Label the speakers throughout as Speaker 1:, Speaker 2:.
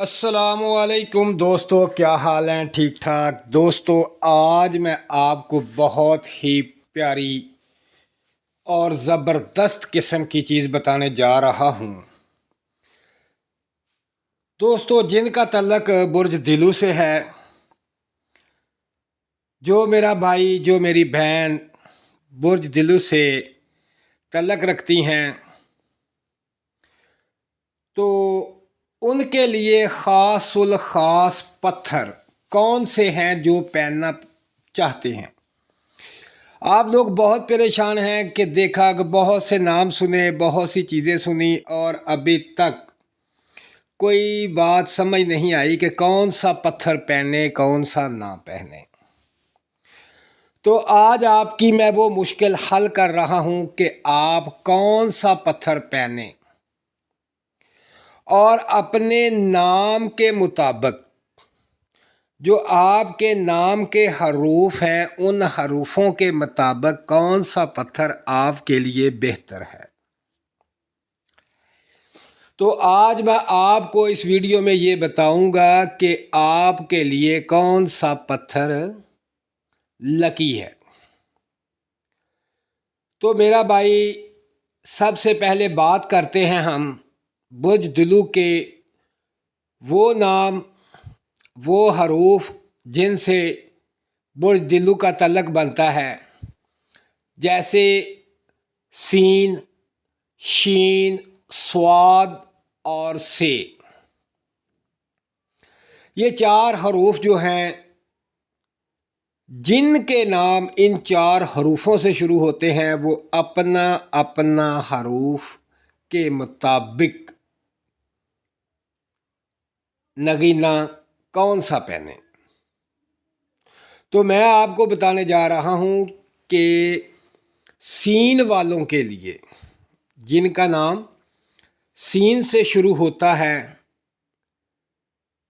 Speaker 1: السلام علیکم دوستو، کیا حال ہیں؟ ٹھیک ٹھاک دوستو، آج میں آپ کو بہت ہی پیاری اور زبردست قسم کی چیز بتانے جا رہا ہوں دوستو، جن کا تعلق برج دلو سے ہے، جو میرا بھائی جو میری بہن برج دلو سے تعلق رکھتی ہیں، تو ان کے لیے خاص الخاص پتھر کون سے ہیں جو پہننا چاہتے ہیں؟ آپ لوگ بہت پریشان ہیں کہ دیکھا کہ بہت سے نام سنے، بہت سی چیزیں سنی، اور ابھی تک کوئی بات سمجھ نہیں آئی کہ کون سا پتھر پہنے کون سا نہ پہنے۔ تو آج آپ کی میں وہ مشکل حل کر رہا ہوں کہ آپ کون سا پتھر پہنیں اور اپنے نام کے مطابق جو آپ کے نام کے حروف ہیں، ان حروفوں کے مطابق کون سا پتھر آپ کے لیے بہتر ہے۔ تو آج میں آپ کو اس ویڈیو میں یہ بتاؤں گا کہ آپ کے لیے کون سا پتھر لکی ہے۔ تو میرا بھائی، سب سے پہلے بات کرتے ہیں ہم برج دلو کے وہ نام، وہ حروف جن سے برج دلو کا تعلق بنتا ہے، جیسے سین، شین، صاد اور سے۔ یہ چار حروف جو ہیں، جن کے نام ان چار حروفوں سے شروع ہوتے ہیں، وہ اپنا اپنا حروف کے مطابق نگینہ کون سا پہنے۔ تو میں آپ کو بتانے جا رہا ہوں کہ سین والوں کے لیے، جن کا نام سین سے شروع ہوتا ہے،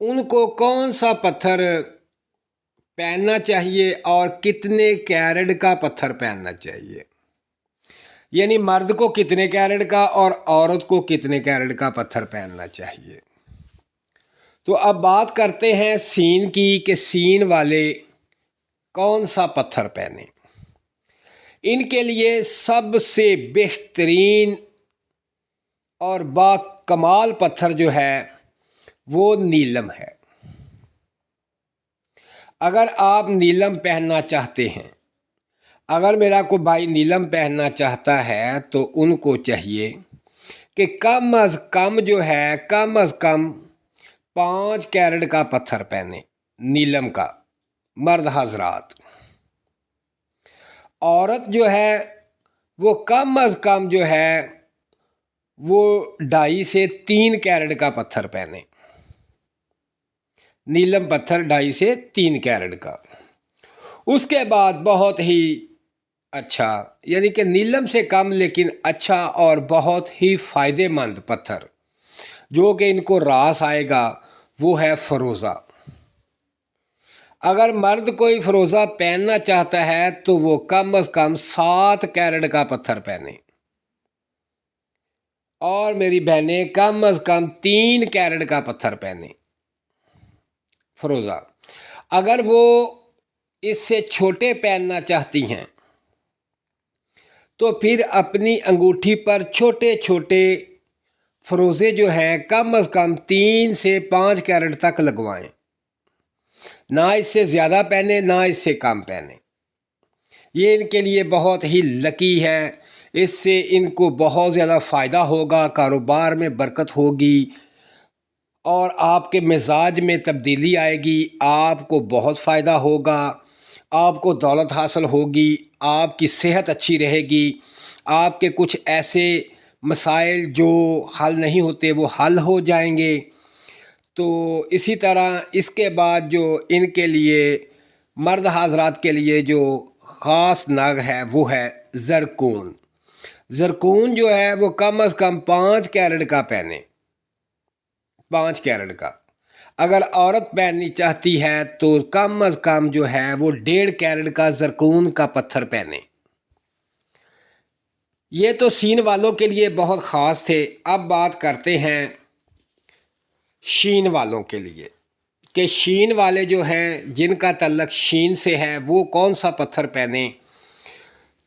Speaker 1: ان کو کون سا پتھر پہننا چاہیے اور کتنے کیرٹ کا پتھر پہننا چاہیے، یعنی مرد کو کتنے کیرٹ کا اور عورت کو کتنے کیرٹ کا پتھر پہننا چاہیے۔ تو اب بات کرتے ہیں سین کی کہ سین والے کون سا پتھر پہنے۔ ان کے لیے سب سے بہترین اور با کمال پتھر جو ہے وہ نیلم ہے۔ اگر آپ نیلم پہننا چاہتے ہیں، اگر میرا کوئی بھائی نیلم پہننا چاہتا ہے، تو ان کو چاہیے کہ کم از کم جو ہے، کم از کم 5 کیرٹ کا پتھر پہنے نیلم کا، مرد حضرات۔ عورت جو ہے وہ کم از کم جو ہے وہ 2.5 سے 3 کیرٹ کا پتھر پہنے، نیلم پتھر 2.5 سے 3 کیرٹ کا۔ اس کے بعد بہت ہی اچھا، یعنی کہ نیلم سے کم لیکن اچھا اور بہت ہی فائدے مند پتھر جو کہ ان کو راس آئے گا، وہ ہے فروزہ۔ اگر مرد کوئی فروزہ پہننا چاہتا ہے تو وہ کم از کم 7 کیرٹ کا پتھر پہنے، اور میری بہنیں کم از کم 3 کیرٹ کا پتھر پہنے فروزہ۔ اگر وہ اس سے چھوٹے پہننا چاہتی ہیں تو پھر اپنی انگوٹھی پر چھوٹے چھوٹے فروزے جو ہیں کم از کم 3 سے 5 کیرٹ تک لگوائیں، نہ اس سے زیادہ پہنے نہ اس سے کم پہنے۔ یہ ان کے لیے بہت ہی لکی ہے، اس سے ان کو بہت زیادہ فائدہ ہوگا، کاروبار میں برکت ہوگی، اور آپ کے مزاج میں تبدیلی آئے گی، آپ کو بہت فائدہ ہوگا، آپ کو دولت حاصل ہوگی، آپ کی صحت اچھی رہے گی، آپ کے کچھ ایسے مسائل جو حل نہیں ہوتے وہ حل ہو جائیں گے۔ تو اسی طرح اس کے بعد جو ان کے لیے مرد حضرات کے لیے جو خاص نگ ہے وہ ہے زرکون۔ زرکون جو ہے وہ کم از کم 5 کیرٹ کا پہنے، 5 کیرٹ کا۔ اگر عورت پہننی چاہتی ہے تو کم از کم جو ہے وہ 1.5 کیرٹ کا زرکون کا پتھر پہنے۔ یہ تو سین والوں کے لیے بہت خاص تھے۔ اب بات کرتے ہیں شین والوں کے لیے کہ شین والے جو ہیں جن کا تعلق شین سے ہے وہ کون سا پتھر پہنیں،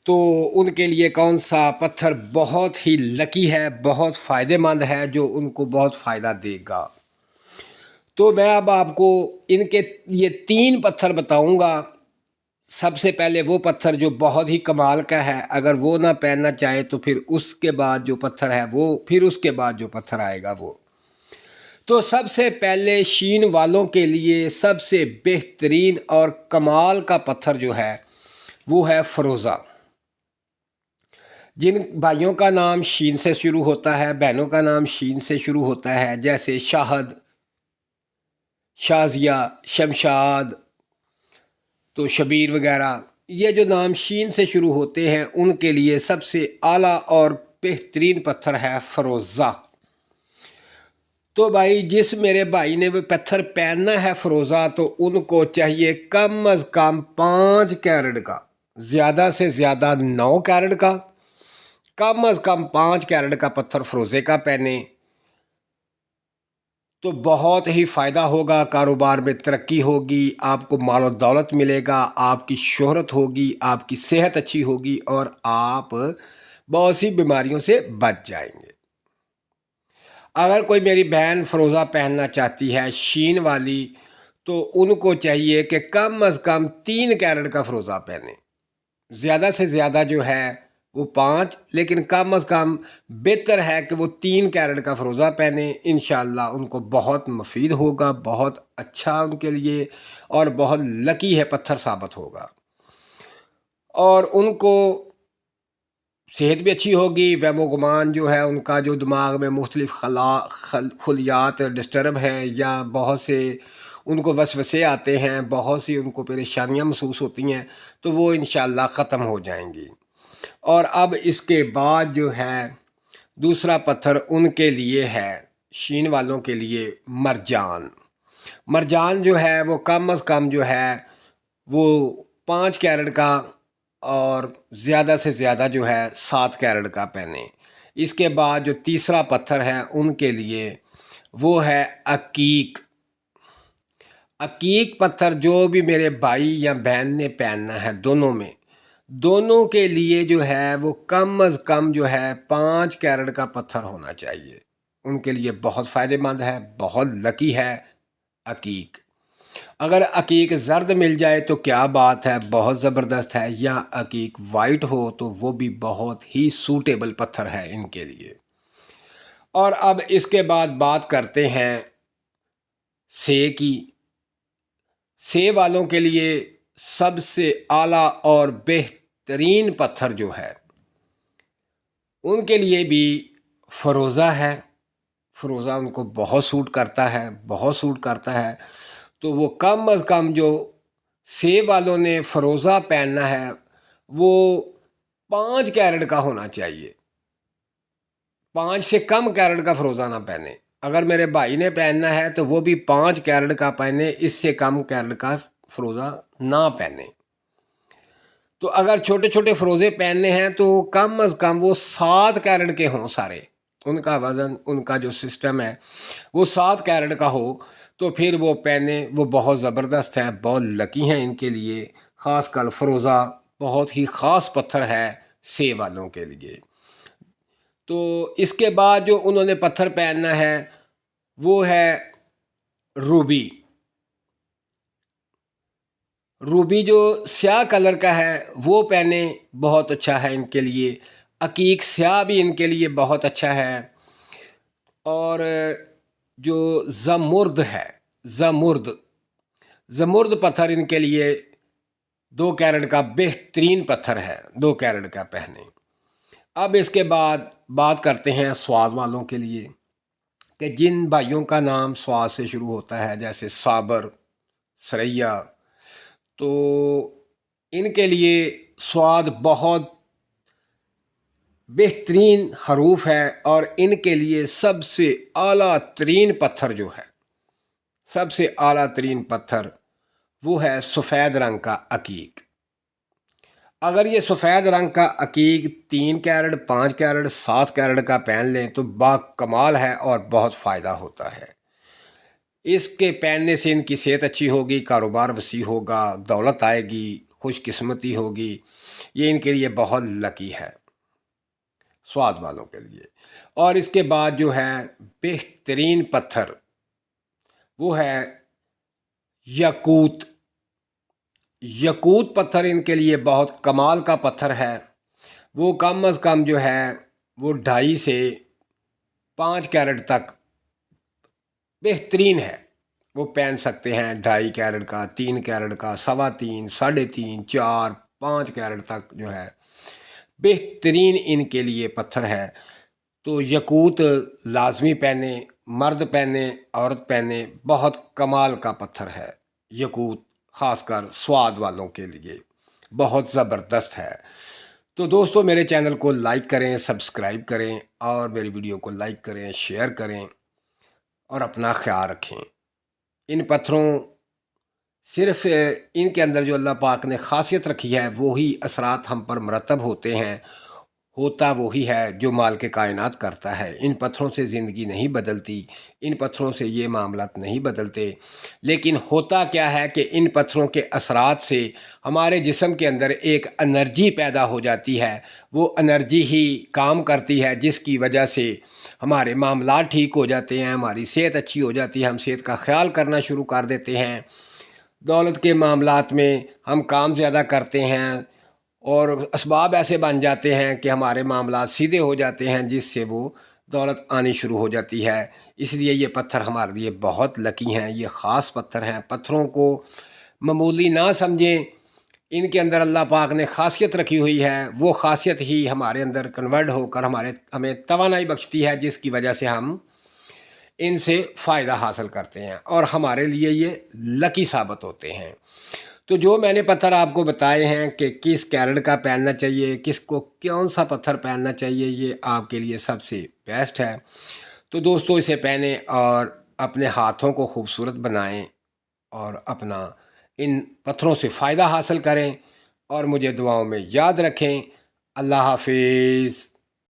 Speaker 1: تو ان کے لیے کون سا پتھر بہت ہی لکی ہے، بہت فائدہ مند ہے، جو ان کو بہت فائدہ دے گا۔ تو میں اب آپ کو ان کے یہ 3 پتھر بتاؤں گا۔ سب سے پہلے وہ پتھر جو بہت ہی کمال کا ہے، اگر وہ نہ پہننا چاہے تو پھر اس کے بعد جو پتھر ہے وہ، پھر اس کے بعد جو پتھر آئے گا وہ۔ تو سب سے پہلے شین والوں کے لیے سب سے بہترین اور کمال کا پتھر جو ہے وہ ہے فروزہ۔ جن بھائیوں کا نام شین سے شروع ہوتا ہے، بہنوں کا نام شین سے شروع ہوتا ہے، جیسے شاہد، شازیہ، شمشاد، تو شبیر وغیرہ، یہ جو نام شین سے شروع ہوتے ہیں ان کے لیے سب سے اعلیٰ اور بہترین پتھر ہے فروزہ۔ تو بھائی جس میرے بھائی نے وہ پتھر پہننا ہے فروزہ، تو ان کو چاہیے کم از کم 5 کیرٹ کا، زیادہ سے زیادہ 9 کیرٹ کا، کم از کم 5 کیرٹ کا پتھر فروزے کا پہنے، تو بہت ہی فائدہ ہوگا، کاروبار میں ترقی ہوگی، آپ کو مال و دولت ملے گا، آپ کی شہرت ہوگی، آپ کی صحت اچھی ہوگی، اور آپ بہت سی بیماریوں سے بچ جائیں گے۔ اگر کوئی میری بہن فروزہ پہننا چاہتی ہے شین والی، تو ان کو چاہیے کہ کم از کم 3 کیرٹ کا فروزہ پہنے، زیادہ سے زیادہ جو ہے وہ 5، لیکن کم از کم بہتر ہے کہ وہ 3 کیرٹ کا فروزہ پہنے۔ انشاءاللہ ان کو بہت مفید ہوگا، بہت اچھا ان کے لیے، اور بہت لکی ہے پتھر ثابت ہوگا، اور ان کو صحت بھی اچھی ہوگی۔ وہم و گمان جو ہے ان کا، جو دماغ میں مختلف خلیات ڈسٹرب ہیں، یا بہت سے ان کو وسوسے آتے ہیں، بہت سی ان کو پریشانیاں محسوس ہوتی ہیں، تو وہ انشاءاللہ ختم ہو جائیں گی۔ اور اب اس کے بعد جو ہے دوسرا پتھر ان کے لیے ہے، شین والوں کے لیے، مرجان۔ مرجان جو ہے وہ کم از کم جو ہے وہ 5 کیرٹ کا، اور زیادہ سے زیادہ جو ہے 7 کیرٹ کا پہنے۔ اس کے بعد جو تیسرا پتھر ہے ان کے لیے وہ ہے عقیق۔ عقیق پتھر جو بھی میرے بھائی یا بہن نے پہننا ہے، دونوں کے لیے جو ہے وہ کم از کم جو ہے 5 کیرٹ کا پتھر ہونا چاہیے۔ ان کے لیے بہت فائدہ مند ہے، بہت لکی ہے عقیق۔ اگر عقیق زرد مل جائے تو کیا بات ہے، بہت زبردست ہے، یا عقیق وائٹ ہو تو وہ بھی بہت ہی سوٹیبل پتھر ہے ان کے لیے۔ اور اب اس کے بعد بات کرتے ہیں سے کی۔ سے والوں کے لیے سب سے اعلیٰ اور بہترین پتھر جو ہے ان کے لیے بھی فروزہ ہے۔ فروزہ ان کو بہت سوٹ کرتا ہے، بہت سوٹ کرتا ہے۔ تو وہ کم از کم جو سے والوں نے فروزہ پہننا ہے وہ 5 کیرٹ کا ہونا چاہیے، 5 سے کم کیرٹ کا فروزہ نہ پہنے۔ اگر میرے بھائی نے پہننا ہے تو وہ بھی 5 کیرٹ کا پہنے، اس سے کم کیرٹ کا فروزہ نہ پہنے۔ تو اگر چھوٹے چھوٹے فروزے پہننے ہیں تو کم از کم وہ 7 کیرٹ کے ہوں سارے، ان کا وزن، ان کا جو سسٹم ہے وہ 7 کیرٹ کا ہو، تو پھر وہ پہنے، وہ بہت زبردست ہیں، بہت لکی ہیں ان کے لیے۔ خاص کر فروزہ بہت ہی خاص پتھر ہے سے والوں کے لیے۔ تو اس کے بعد جو انہوں نے پتھر پہننا ہے وہ ہے روبی۔ روبی جو سیاہ کلر کا ہے وہ پہنے، بہت اچھا ہے ان کے لیے۔ عقیق سیاہ بھی ان کے لیے بہت اچھا ہے۔ اور جو زمرد ہے، زمرد پتھر ان کے لیے 2 کیرٹ کا بہترین پتھر ہے، 2 کیرٹ کا پہنے۔ اب اس کے بعد بات کرتے ہیں سواد والوں کے لیے، کہ جن بھائیوں کا نام سواد سے شروع ہوتا ہے، جیسے صابر، سریا، تو ان کے لیے سواد بہت بہترین حروف ہے، اور ان کے لیے سب سے اعلیٰ ترین پتھر جو ہے، سب سے اعلیٰ ترین پتھر وہ ہے سفید رنگ کا عقیق۔ اگر یہ سفید رنگ کا عقیق 3 کیرٹ، 5 کیرٹ، 7 کیرٹ کا پہن لیں تو با کمال ہے اور بہت فائدہ ہوتا ہے۔ اس کے پہننے سے ان کی صحت اچھی ہوگی، کاروبار وسیع ہوگا، دولت آئے گی، خوش قسمتی ہوگی، یہ ان کے لیے بہت لکی ہے سواد والوں کے لیے۔ اور اس کے بعد جو ہے بہترین پتھر وہ ہے یاقوت۔ یاقوت پتھر ان کے لیے بہت کمال کا پتھر ہے، وہ کم از کم جو ہے وہ 2.5 سے 5 کیرٹ تک بہترین ہے، وہ پہن سکتے ہیں 2.5 کیرٹ کا، 3 کیرٹ کا، 3.25، 3.5، 4، 5 کیرٹ تک جو ہے بہترین ان کے لیے پتھر ہے۔ تو یاقوت لازمی پہنے، مرد پہنے، عورت پہنے، بہت کمال کا پتھر ہے یاقوت، خاص کر سواد والوں کے لیے بہت زبردست ہے۔ تو دوستو میرے چینل کو لائک کریں، سبسکرائب کریں، اور میری ویڈیو کو لائک کریں، شیئر کریں، اور اپنا خیال رکھیں۔ ان پتھروں صرف ان کے اندر جو اللہ پاک نے خاصیت رکھی ہے وہی اثرات ہم پر مرتب ہوتے ہیں، ہوتا وہی ہے جو مالک کائنات کرتا ہے۔ ان پتھروں سے زندگی نہیں بدلتی، ان پتھروں سے یہ معاملات نہیں بدلتے، لیکن ہوتا کیا ہے کہ ان پتھروں کے اثرات سے ہمارے جسم کے اندر ایک انرجی پیدا ہو جاتی ہے، وہ انرجی ہی کام کرتی ہے جس کی وجہ سے ہمارے معاملات ٹھیک ہو جاتے ہیں، ہماری صحت اچھی ہو جاتی ہے، ہم صحت کا خیال کرنا شروع کر دیتے ہیں، دولت کے معاملات میں ہم کام زیادہ کرتے ہیں، اور اسباب ایسے بن جاتے ہیں کہ ہمارے معاملات سیدھے ہو جاتے ہیں جس سے وہ دولت آنی شروع ہو جاتی ہے۔ اس لیے یہ پتھر ہمارے لیے بہت لکی ہیں، یہ خاص پتھر ہیں، پتھروں کو معمولی نہ سمجھیں، ان کے اندر اللہ پاک نے خاصیت رکھی ہوئی ہے، وہ خاصیت ہی ہمارے اندر کنورٹ ہو کر ہمیں توانائی بخشتی ہے جس کی وجہ سے ہم ان سے فائدہ حاصل کرتے ہیں اور ہمارے لیے یہ لکی ثابت ہوتے ہیں۔ تو جو میں نے پتھر آپ کو بتائے ہیں کہ کس کیرٹ کا پہننا چاہیے، کس کو کون سا پتھر پہننا چاہیے، یہ آپ کے لیے سب سے بیسٹ ہے۔ تو دوستو اسے پہنیں اور اپنے ہاتھوں کو خوبصورت بنائیں اور اپنا ان پتھروں سے فائدہ حاصل کریں، اور مجھے دعاؤں میں یاد رکھیں۔ اللہ حافظ۔